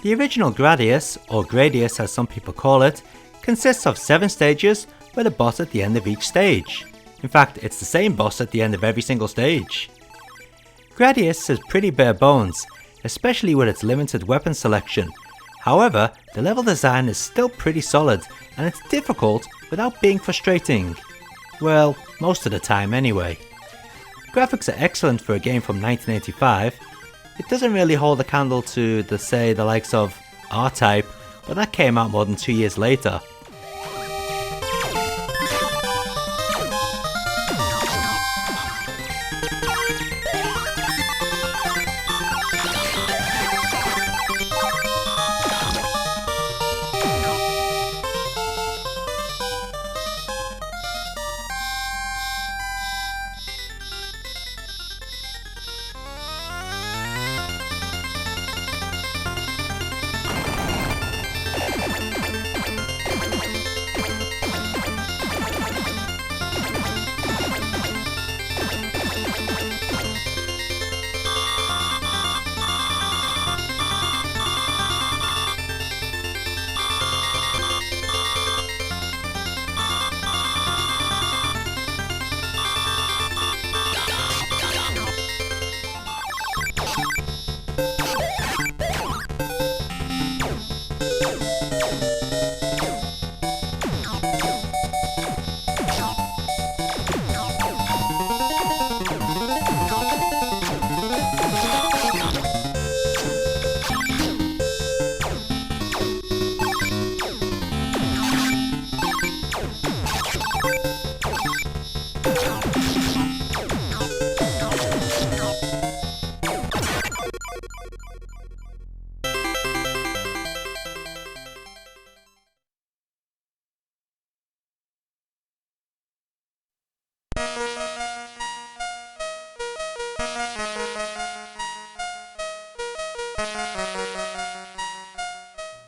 The original Gradius, or Gradius as some people call it, consists of 7 stages with a boss at the end of each stage. In fact, it's the same boss at the end of every single stage. Gradius is pretty bare bones, especially with its limited weapon selection. However, the level design is still pretty solid and it's difficult without being frustrating. Well, most of the time anyway. Graphics are excellent for a game from 1985. It doesn't really hold a candle to the likes of R-Type, but that came out more than 2 years later.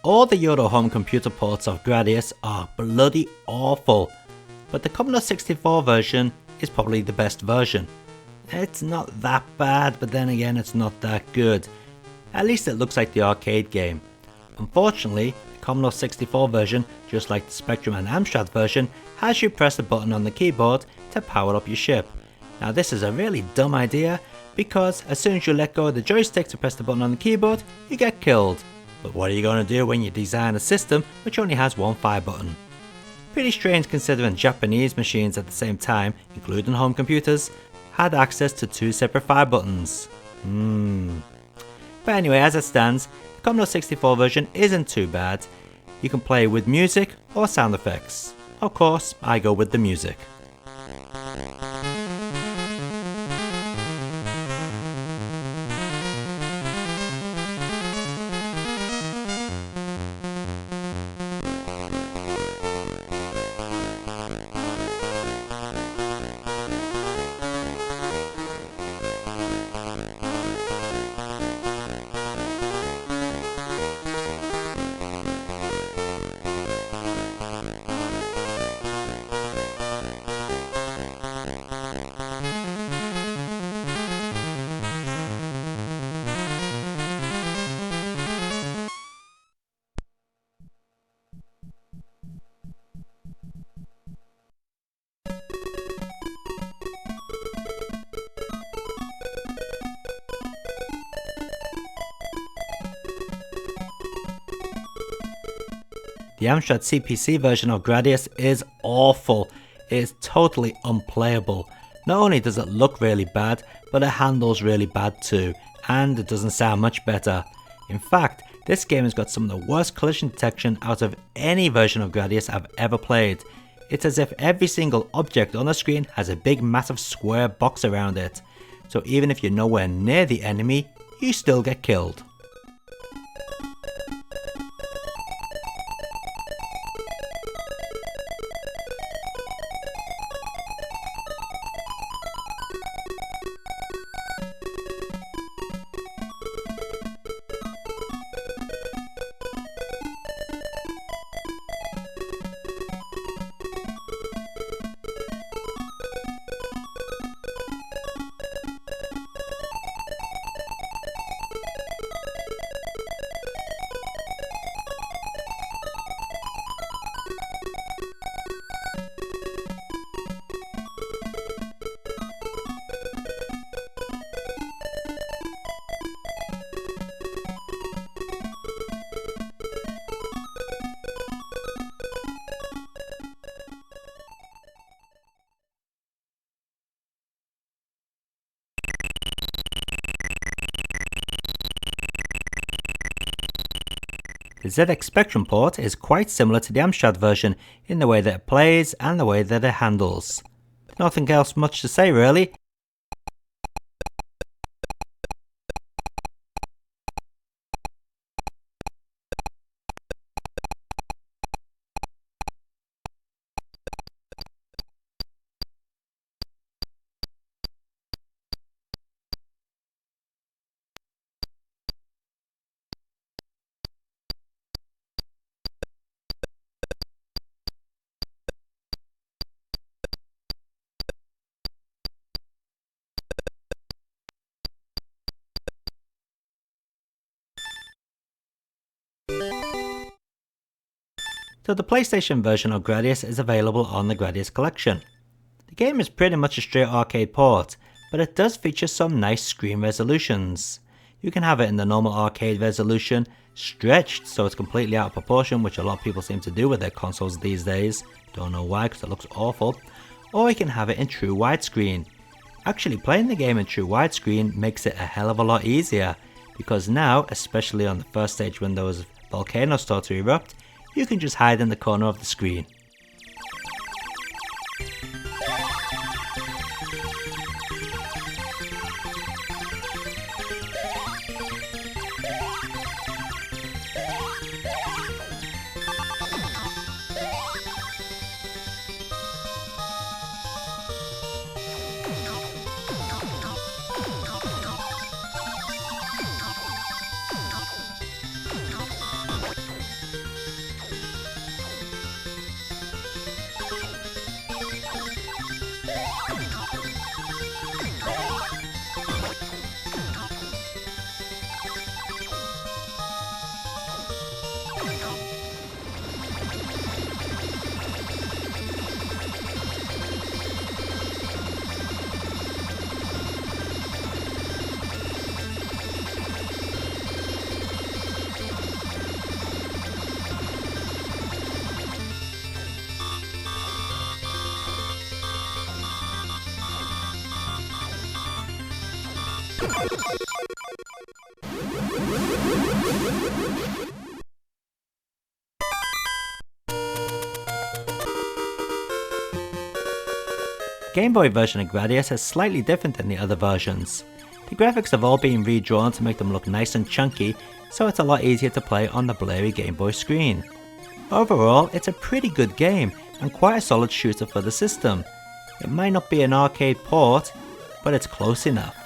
All the Euro home computer ports of Gradius are bloody awful, but the Commodore 64 version is probably the best version. It's not that bad, but then again it's not that good. At least it looks like the arcade game. Unfortunately, the Commodore 64 version, just like the Spectrum and Amstrad version, has you press a button on the keyboard to power up your ship. Now this is a really dumb idea, because as soon as you let go of the joystick to press the button on the keyboard, you get killed. But what are you going to do when you design a system which only has one fire button? Pretty strange considering Japanese machines at the same time, including home computers, had access to 2 separate fire buttons. But anyway, as it stands, the Commodore 64 version isn't too bad. You can play with music or sound effects. Of course, I go with the music. The Amstrad CPC version of Gradius is awful. It is totally unplayable. Not only does it look really bad, but it handles really bad too, and it doesn't sound much better. In fact, this game has got some of the worst collision detection out of any version of Gradius I've ever played. It's as if every single object on the screen has a big massive square box around it. So even if you're nowhere near the enemy, you still get killed. The ZX Spectrum port is quite similar to the Amstrad version in the way that it plays and the way that it handles. Nothing else much to say really. So the PlayStation version of Gradius is available on the Gradius collection. The game is pretty much a straight arcade port, but it does feature some nice screen resolutions. You can have it in the normal arcade resolution, stretched so it's completely out of proportion, which a lot of people seem to do with their consoles these days. Don't know why, because it looks awful. Or you can have it in true widescreen. Actually, playing the game in true widescreen makes it a hell of a lot easier, because now, especially on the first stage when those volcanoes start to erupt, you can just hide in the corner of the screen. The Game Boy version of Gradius is slightly different than the other versions. The graphics have all been redrawn to make them look nice and chunky, so it's a lot easier to play on the blurry Game Boy screen. Overall, it's a pretty good game and quite a solid shooter for the system. It might not be an arcade port, but it's close enough.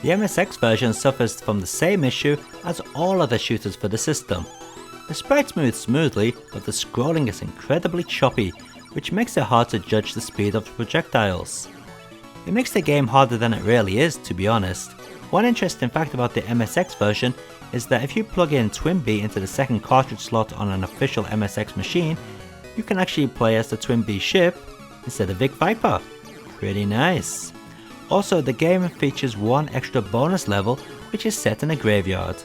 The MSX version suffers from the same issue as all other shooters for the system. The sprites move smoothly, but the scrolling is incredibly choppy, which makes it hard to judge the speed of the projectiles. It makes the game harder than it really is, to be honest. One interesting fact about the MSX version is that if you plug in TwinBee into the second cartridge slot on an official MSX machine, you can actually play as the TwinBee ship instead of Vic Viper. Pretty nice. Also, the game features one extra bonus level, which is set in a graveyard.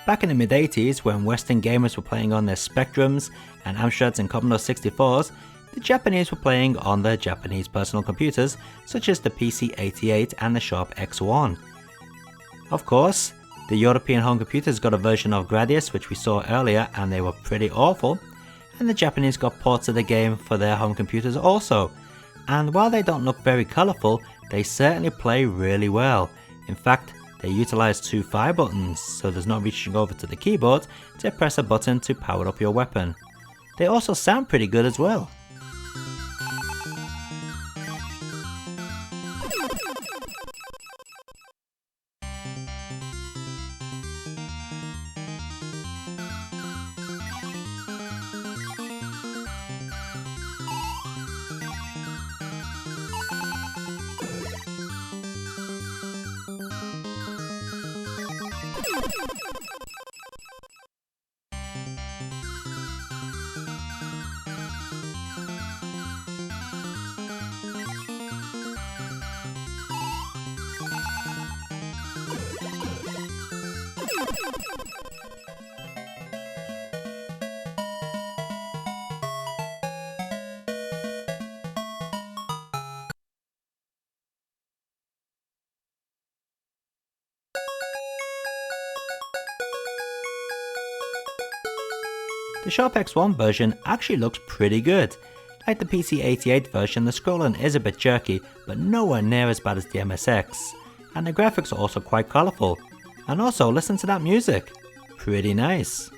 Back in the mid-80s, when Western gamers were playing on their Spectrums and Amstrads and Commodore 64s, the Japanese were playing on their Japanese personal computers such as the PC-88 and the Sharp X1. Of course, the European home computers got a version of Gradius, which we saw earlier, and they were pretty awful, and the Japanese got ports of the game for their home computers also, and while they don't look very colourful, they certainly play really well. In fact, they utilize 2 fire buttons, so there's no reaching over to the keyboard to press a button to power up your weapon. They also sound pretty good as well. The Sharp X1 version actually looks pretty good. Like the PC-88 version, the scrolling is a bit jerky, but nowhere near as bad as the MSX. And the graphics are also quite colourful. And also, listen to that music. Pretty nice.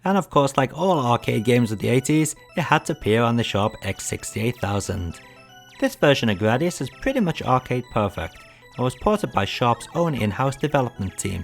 And of course, like all arcade games of the 80s, it had to appear on the Sharp X68000. This version of Gradius is pretty much arcade perfect and was ported by Sharp's own in-house development team.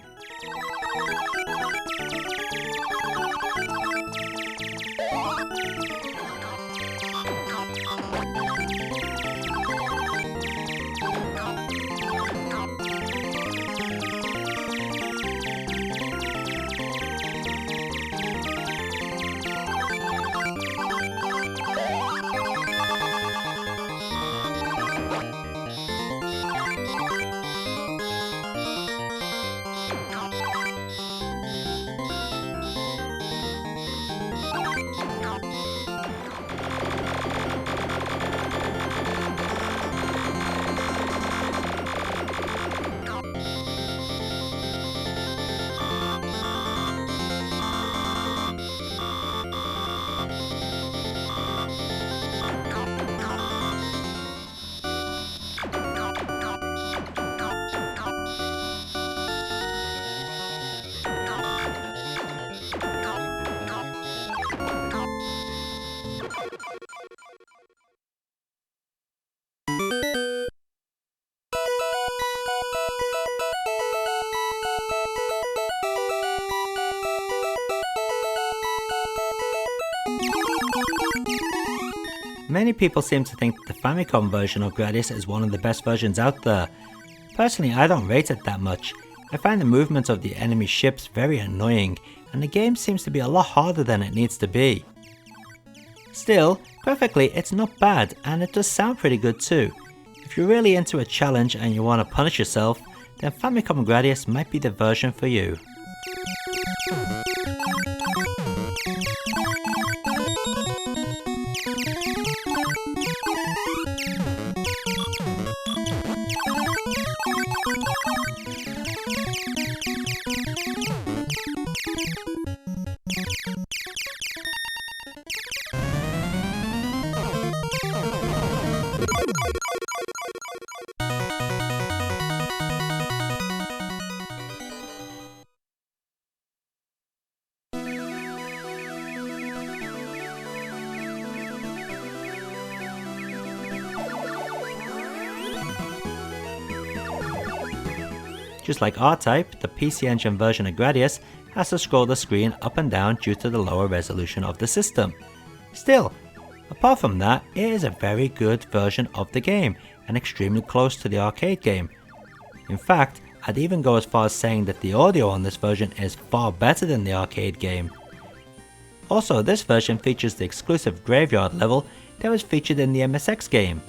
Many people seem to think that the Famicom version of Gradius is one of the best versions out there. Personally, I don't rate it that much. I find the movement of the enemy ships very annoying, and the game seems to be a lot harder than it needs to be. Still, Graphically, it's not bad, and it does sound pretty good too. If you're really into a challenge and you want to punish yourself, then Famicom Gradius might be the version for you. Just like R-Type, the PC Engine version of Gradius has to scroll the screen up and down due to the lower resolution of the system. Still, apart from that, it is a very good version of the game and extremely close to the arcade game. In fact, I'd even go as far as saying that the audio on this version is far better than the arcade game. Also, this version features the exclusive graveyard level that was featured in the MSX game.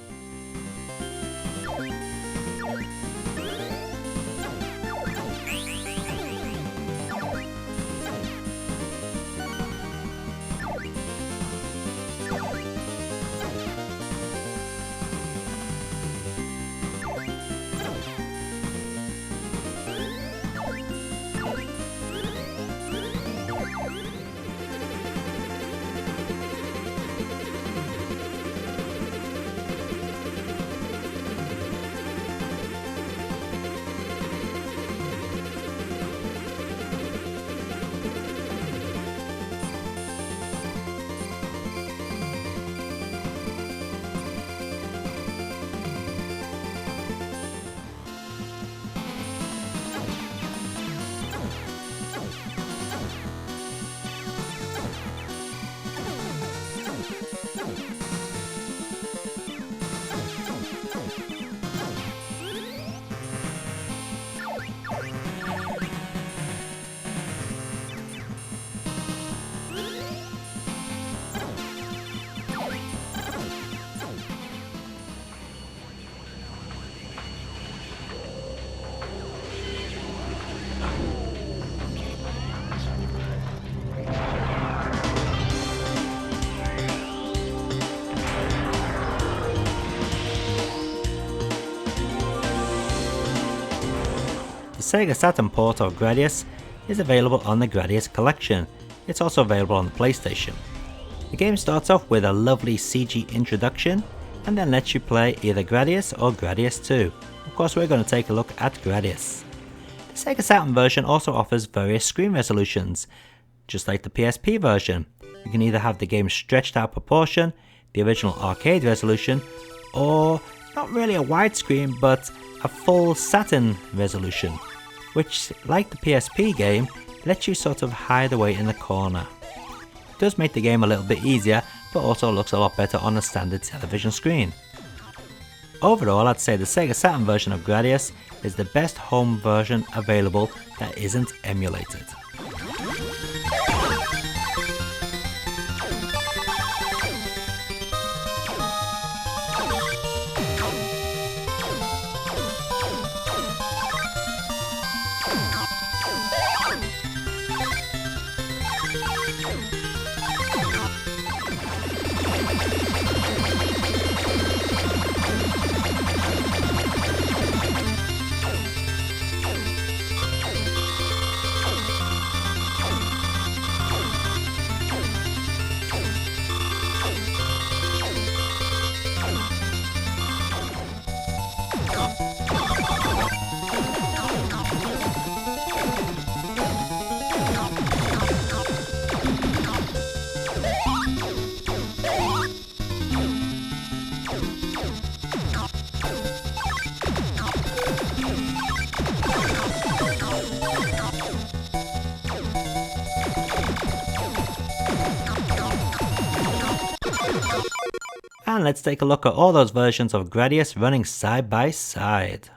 The Sega Saturn port of Gradius is available on the Gradius collection. It's also available on the PlayStation. The game starts off with a lovely CG introduction and then lets you play either Gradius or Gradius 2. Of course, we're going to take a look at Gradius. The Sega Saturn version also offers various screen resolutions, just like the PSP version. You can either have the game stretched out proportion, the original arcade resolution, or not really a widescreen but a full Saturn resolution, which, like the PSP game, lets you sort of hide away in the corner. It does make the game a little bit easier, but also looks a lot better on a standard television screen. Overall, I'd say the Sega Saturn version of Gradius is the best home version available that isn't emulated. And let's take a look at all those versions of Gradius running side by side.